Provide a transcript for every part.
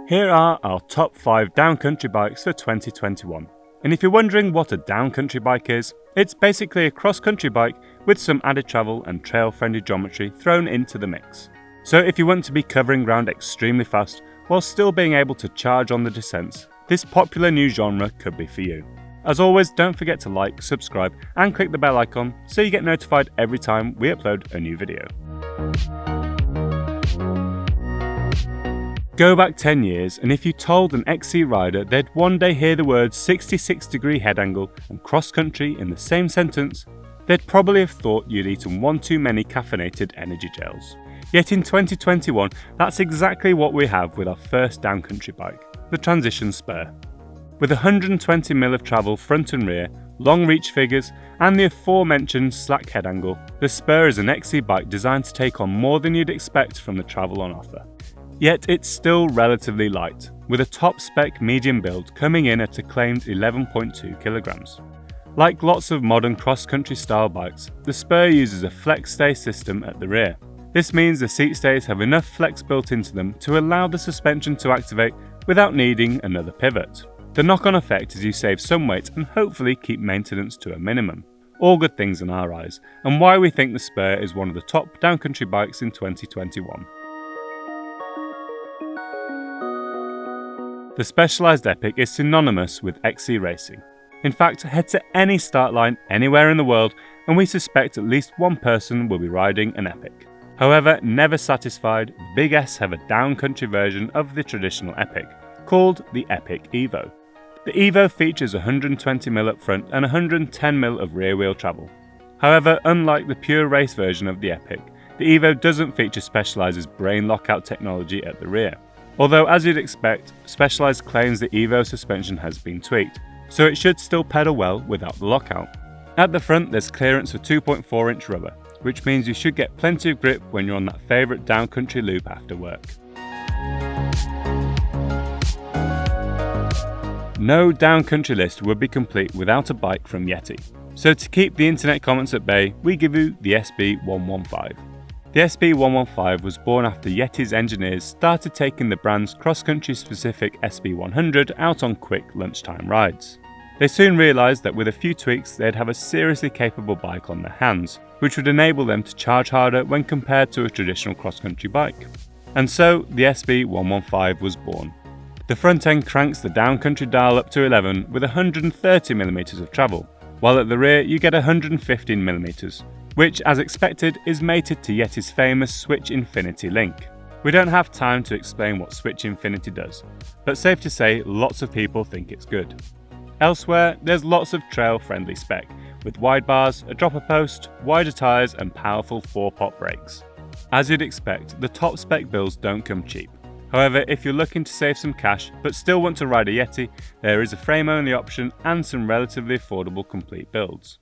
Here are our top 5 downcountry bikes for 2021. And if you're wondering what a downcountry bike is, it's basically a cross-country bike with some added travel and trail-friendly geometry thrown into the mix. So if you want to be covering ground extremely fast while still being able to charge on the descents, this popular new genre could be for you. As always, don't forget to like, subscribe and click the bell icon so you get notified every time we upload a new video. Go back 10 years and if you told an XC rider they'd one day hear the words 66-degree head angle and cross-country in the same sentence, they'd probably have thought you'd eaten one too many caffeinated energy gels. Yet in 2021, that's exactly what we have with our first downcountry bike, the Transition Spur. With 120mm of travel front and rear, long reach figures and the aforementioned slack head angle, the Spur is an XC bike designed to take on more than you'd expect from the travel on offer. Yet it's still relatively light, with a top spec medium build coming in at a claimed 11.2 kilograms. Like lots of modern cross-country style bikes, the Spur uses a flex stay system at the rear. This means the seat stays have enough flex built into them to allow the suspension to activate without needing another pivot. The knock-on effect is you save some weight and hopefully keep maintenance to a minimum. All good things in our eyes, and why we think the Spur is one of the top downcountry bikes in 2021. The Specialised Epic is synonymous with XC racing. In fact, head to any start line anywhere in the world and we suspect at least one person will be riding an Epic. However, never satisfied, Big S have a downcountry version of the traditional Epic, called the Epic EVO. The EVO features 120mm up front and 110mm of rear wheel travel. However, unlike the pure race version of the Epic, the EVO doesn't feature Specialised's brain lockout technology at the rear. Although, as you'd expect, Specialized claims the EVO suspension has been tweaked, so it should still pedal well without the lockout. At the front there's clearance for 2.4-inch rubber, which means you should get plenty of grip when you're on that favourite downcountry loop after work. No downcountry list would be complete without a bike from Yeti, so to keep the internet comments at bay, we give you the SB115. The SB115 was born after Yeti's engineers started taking the brand's cross-country specific SB100 out on quick lunchtime rides. They soon realised that with a few tweaks they'd have a seriously capable bike on their hands, which would enable them to charge harder when compared to a traditional cross-country bike. And so the SB115 was born. The front end cranks the downcountry dial up to 11 with 130mm of travel, while at the rear you get 115mm. Which, as expected, is mated to Yeti's famous Switch Infinity link. We don't have time to explain what Switch Infinity does, but safe to say lots of people think it's good. Elsewhere, there's lots of trail-friendly spec, with wide bars, a dropper post, wider tyres and powerful 4-pot brakes. As you'd expect, the top spec builds don't come cheap. However, if you're looking to save some cash but still want to ride a Yeti, there is a frame-only option and some relatively affordable complete builds.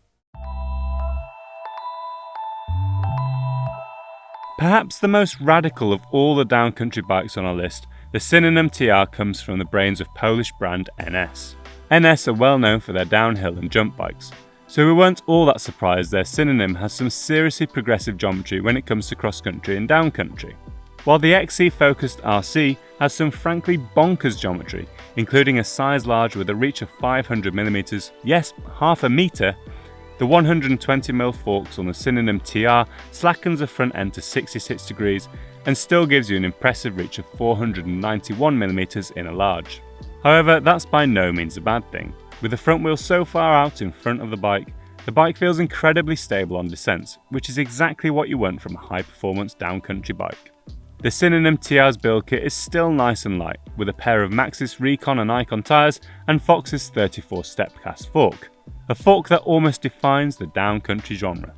Perhaps the most radical of all the downcountry bikes on our list, the Synonym TR comes from the brains of Polish brand NS. NS are well known for their downhill and jump bikes, so we weren't all that surprised their Synonym has some seriously progressive geometry when it comes to cross-country and downcountry. While the XC-focused RC has some frankly bonkers geometry, including a size large with a reach of 500mm, yes, half a metre, the 120mm forks on the Synonym TR slackens the front end to 66 degrees and still gives you an impressive reach of 491mm in a large. However, that's by no means a bad thing. With the front wheel so far out in front of the bike feels incredibly stable on descents, which is exactly what you want from a high-performance downcountry bike. The Synonym TR's build kit is still nice and light, with a pair of Maxxis Recon and Icon tyres and Fox's 34 step cast fork. A fork that almost defines the downcountry genre.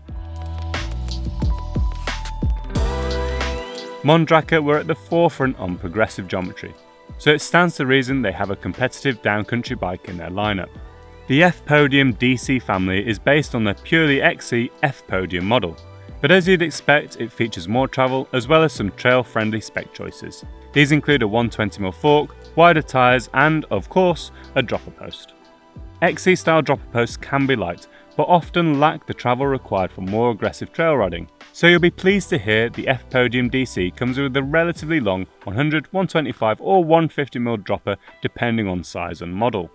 Mondraker were at the forefront on progressive geometry, so it stands to reason they have a competitive downcountry bike in their lineup. The F Podium DC family is based on the purely XC F Podium model, but as you'd expect it features more travel as well as some trail-friendly spec choices. These include a 120mm fork, wider tyres and, of course, a dropper post. XC style dropper posts can be light, but often lack the travel required for more aggressive trail riding. So you'll be pleased to hear the F Podium DC comes with a relatively long 100, 125 or 150mm dropper depending on size and model.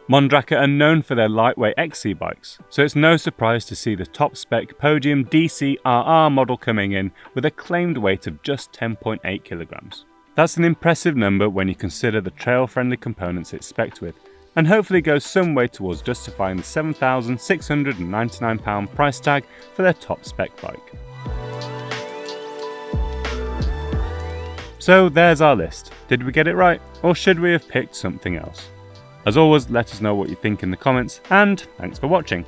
Mondraker are known for their lightweight XC bikes, so it's no surprise to see the top spec Podium DC RR model coming in with a claimed weight of just 10.8 kilograms. That's an impressive number when you consider the trail-friendly components it's spec'd with, and hopefully goes some way towards justifying the £7,699 price tag for their top spec bike. So there's our list. Did we get it right, or should we have picked something else? As always, let us know what you think in the comments, and thanks for watching.